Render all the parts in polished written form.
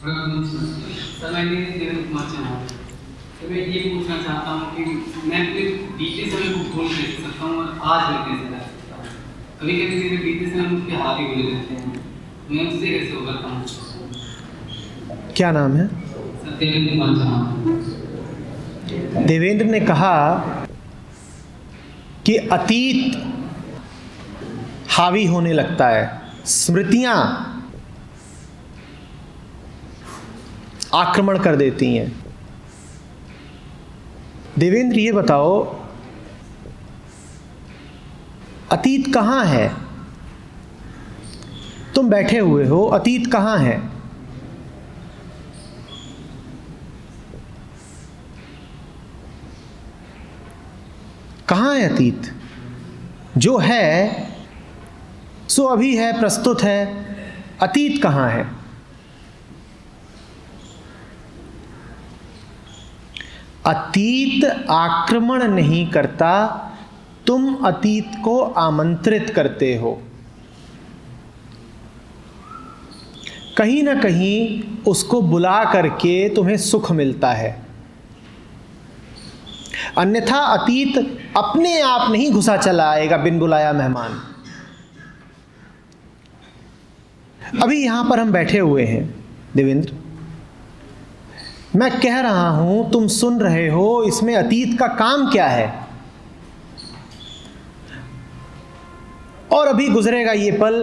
Sir मैं ये पूछना चाहता हूँ कि मैं अपने बीते समय को भूल कैसे सकता हूँ और आज मैं कैसे रह सकता हूँ। कभी कभी मेरे बीते समय मुझे हाथ ही भूल देते हैं, मैं उससे कैसे उबरता हूँ। क्या नाम है? सर देवेंद्र कुमार चौहान। देवेंद्र ने कहा कि अतीत हावी होने लगता है, स्मृतियां आक्रमण कर देती हैं। देवेंद्र ये बताओ, अतीत कहाँ है? तुम बैठे हुए हो, अतीत कहाँ है? कहाँ है अतीत? जो है सो अभी है, प्रस्तुत है। अतीत कहाँ है? अतीत आक्रमण नहीं करता, तुम अतीत को आमंत्रित करते हो। कहीं ना कहीं उसको बुला करके तुम्हें सुख मिलता है, अन्यथा अतीत अपने आप नहीं घुसा चला आएगा बिन बुलाया मेहमान। अभी यहां पर हम बैठे हुए हैं देवेंद्र, मैं कह रहा हूं, तुम सुन रहे हो, इसमें अतीत का काम क्या है? और अभी गुजरेगा ये पल,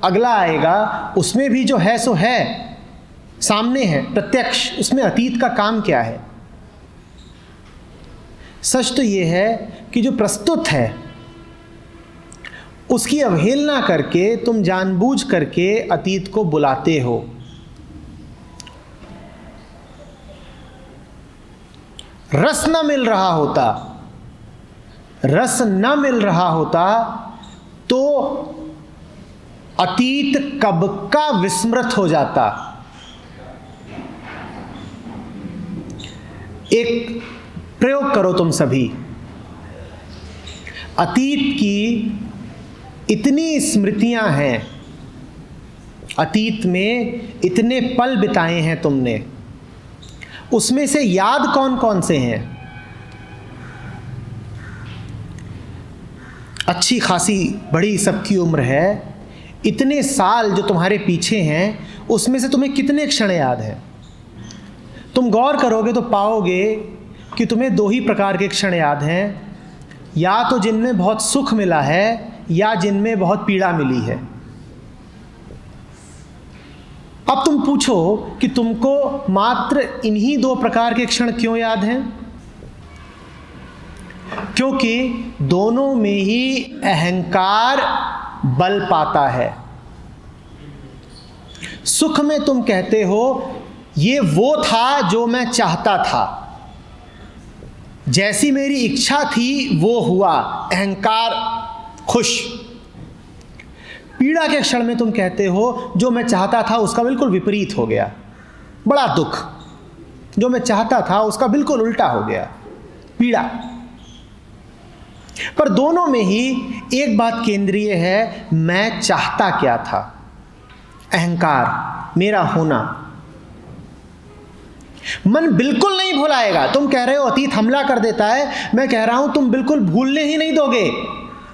अगला आएगा, उसमें भी जो है सो है, सामने है, प्रत्यक्ष। उसमें अतीत का काम क्या है? सच तो ये है कि जो प्रस्तुत है उसकी अवहेलना करके तुम जानबूझ करके अतीत को बुलाते हो। रस न मिल रहा होता, रस न मिल रहा होता तो अतीत कब का विस्मृत हो जाता। एक प्रयोग करो तुम सभी। अतीत की इतनी स्मृतियां हैं, अतीत में इतने पल बिताए हैं तुमने, उसमें से याद कौन कौन से हैं? अच्छी खासी बड़ी सबकी उम्र है, इतने साल जो तुम्हारे पीछे हैं, उसमें से तुम्हें कितने क्षण याद हैं? तुम गौर करोगे तो पाओगे कि तुम्हें दो ही प्रकार के क्षण याद हैं, या तो जिनमें बहुत सुख मिला है या जिनमें बहुत पीड़ा मिली है। अब तुम पूछो कि तुमको मात्र इन्हीं दो प्रकार के क्षण क्यों याद हैं? क्योंकि दोनों में ही अहंकार बल पाता है। सुख में तुम कहते हो ये वो था जो मैं चाहता था, जैसी मेरी इच्छा थी वो हुआ, अहंकार खुश। पीड़ा के क्षण में तुम कहते हो जो मैं चाहता था उसका बिल्कुल विपरीत हो गया, बड़ा दुख। जो मैं चाहता था उसका बिल्कुल उल्टा हो गया, पीड़ा। पर दोनों में ही एक बात केंद्रीय है, मैं चाहता क्या था, अहंकार, मेरा होना। मन बिल्कुल नहीं भुलाएगा। तुम कह रहे हो अतीत हमला कर देता है, मैं कह रहा हूं तुम बिल्कुल भूलने ही नहीं दोगे।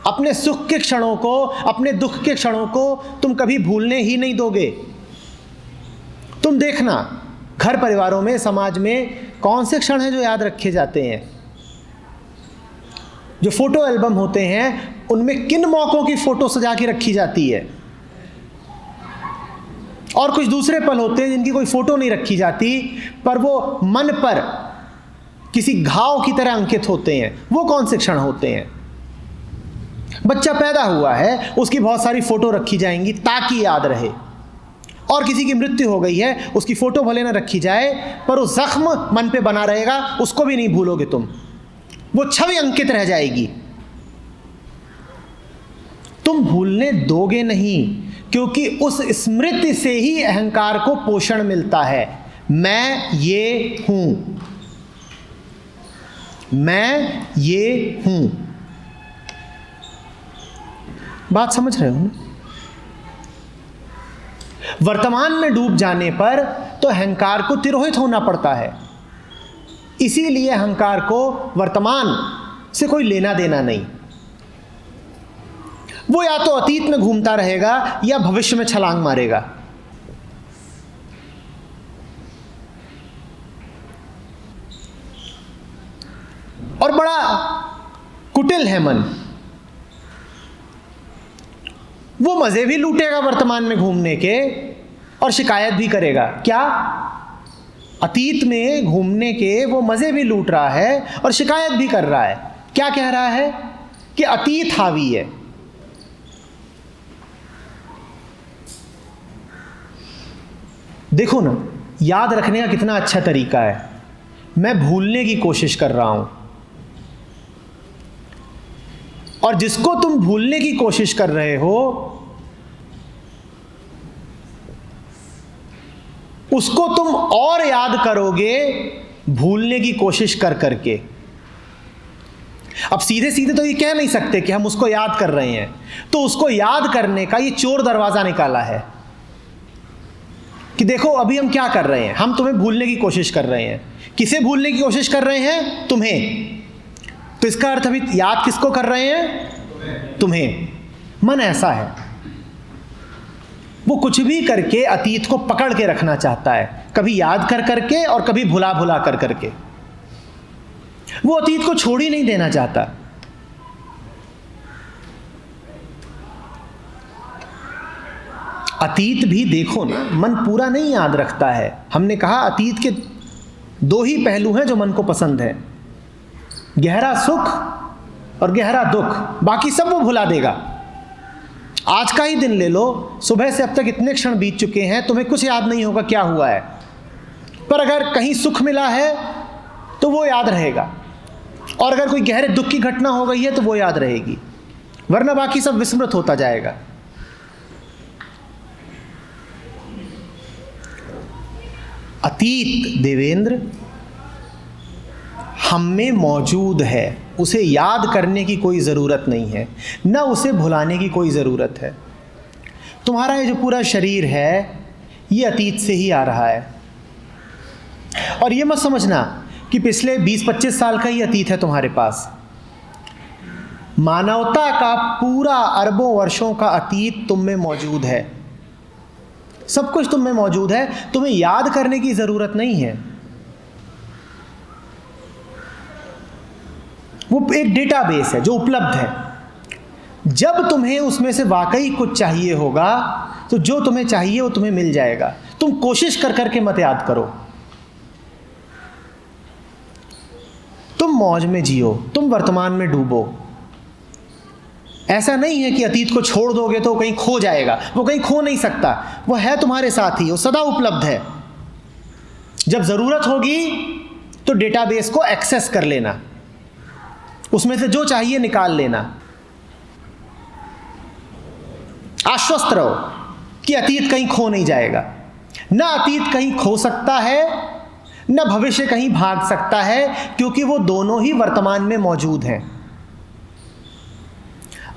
अपने सुख के क्षणों को, अपने दुख के क्षणों को तुम कभी भूलने ही नहीं दोगे। तुम देखना घर परिवारों में, समाज में कौन से क्षण हैं जो याद रखे जाते हैं। जो फोटो एल्बम होते हैं उनमें किन मौकों की फोटो सजा के रखी जाती है, और कुछ दूसरे पल होते हैं जिनकी कोई फोटो नहीं रखी जाती, पर वो मन पर किसी घाव की तरह अंकित होते हैं। वो कौन से क्षण होते हैं? बच्चा पैदा हुआ है, उसकी बहुत सारी फोटो रखी जाएंगी ताकि याद रहे, और किसी की मृत्यु हो गई है, उसकी फोटो भले ना रखी जाए पर वो जख्म मन पे बना रहेगा, उसको भी नहीं भूलोगे तुम, वो छवि अंकित रह जाएगी। तुम भूलने दोगे नहीं, क्योंकि उस स्मृति से ही अहंकार को पोषण मिलता है। मैं ये हूं, मैं ये हूं। बात समझ रहे हो ना? वर्तमान में डूब जाने पर तो अहंकार को तिरोहित होना पड़ता है। इसीलिए अहंकार को वर्तमान से कोई लेना देना नहीं। वो या तो अतीत में घूमता रहेगा या भविष्य में छलांग मारेगा। और बड़ा कुटिल है मन। वो मजे भी लूटेगा वर्तमान में घूमने के और शिकायत भी करेगा। क्या? अतीत में घूमने के वो मजे भी लूट रहा है और शिकायत भी कर रहा है। क्या कह रहा है? कि अतीत हावी है। देखो ना, याद रखने का कितना अच्छा तरीका है। मैं भूलने की कोशिश कर रहा हूं, और जिसको तुम भूलने की कोशिश कर रहे हो उसको तुम और याद करोगे भूलने की कोशिश कर करके। अब सीधे सीधे तो ये कह नहीं सकते कि हम उसको याद कर रहे हैं, तो उसको याद करने का ये चोर दरवाजा निकाला है कि देखो अभी हम क्या कर रहे हैं, हम तुम्हें भूलने की कोशिश कर रहे हैं। किसे भूलने की कोशिश कर रहे हैं? तुम्हें। तो इसका अर्थ अभी याद किसको कर रहे हैं? तुम्हें। मन ऐसा है, वो कुछ भी करके अतीत को पकड़ के रखना चाहता है, कभी याद कर करके और कभी भुला भुला कर करके। वो अतीत को छोड़ ही नहीं देना चाहता। अतीत भी देखो ना, मन पूरा नहीं याद रखता है। हमने कहा अतीत के दो ही पहलू हैं जो मन को पसंद है, गहरा सुख और गहरा दुख। बाकी सब वो भुला देगा। आज का ही दिन ले लो, सुबह से अब तक इतने क्षण बीत चुके हैं, तुम्हें कुछ याद नहीं होगा क्या हुआ है, पर अगर कहीं सुख मिला है तो वो याद रहेगा, और अगर कोई गहरे दुख की घटना हो गई है तो वो याद रहेगी, वरना बाकी सब विस्मृत होता जाएगा। अतीत देवेंद्र हम में मौजूद है, उसे याद करने की कोई ज़रूरत नहीं है, न उसे भुलाने की कोई ज़रूरत है। तुम्हारा ये जो पूरा शरीर है ये अतीत से ही आ रहा है, और ये मत समझना कि पिछले 20-25 साल का ही अतीत है तुम्हारे पास। मानवता का पूरा अरबों वर्षों का अतीत तुम में मौजूद है। सब कुछ तुम में मौजूद है, तुम्हें याद करने की ज़रूरत नहीं है। वो एक डेटाबेस है जो उपलब्ध है। जब तुम्हें उसमें से वाकई कुछ चाहिए होगा तो जो तुम्हें चाहिए वो तुम्हें मिल जाएगा। तुम कोशिश कर करके मत याद करो। तुम मौज में जियो, तुम वर्तमान में डूबो। ऐसा नहीं है कि अतीत को छोड़ दोगे तो कहीं खो जाएगा। वो कहीं खो नहीं सकता, वो है तुम्हारे साथ ही, वो सदा उपलब्ध है। जब ज़रूरत होगी तो डेटाबेस को एक्सेस कर लेना, उसमें से जो चाहिए निकाल लेना। आश्वस्त रहो कि अतीत कहीं खो नहीं जाएगा। न अतीत कहीं खो सकता है, न भविष्य कहीं भाग सकता है, क्योंकि वो दोनों ही वर्तमान में मौजूद हैं।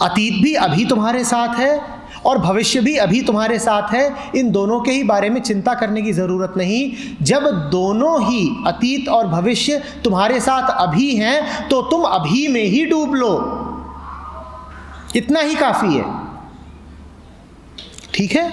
अतीत भी अभी तुम्हारे साथ है और भविष्य भी अभी तुम्हारे साथ है। इन दोनों के ही बारे में चिंता करने की ज़रूरत नहीं। जब दोनों ही अतीत और भविष्य तुम्हारे साथ अभी हैं तो तुम अभी में ही डूब लो, इतना ही काफ़ी है। ठीक है?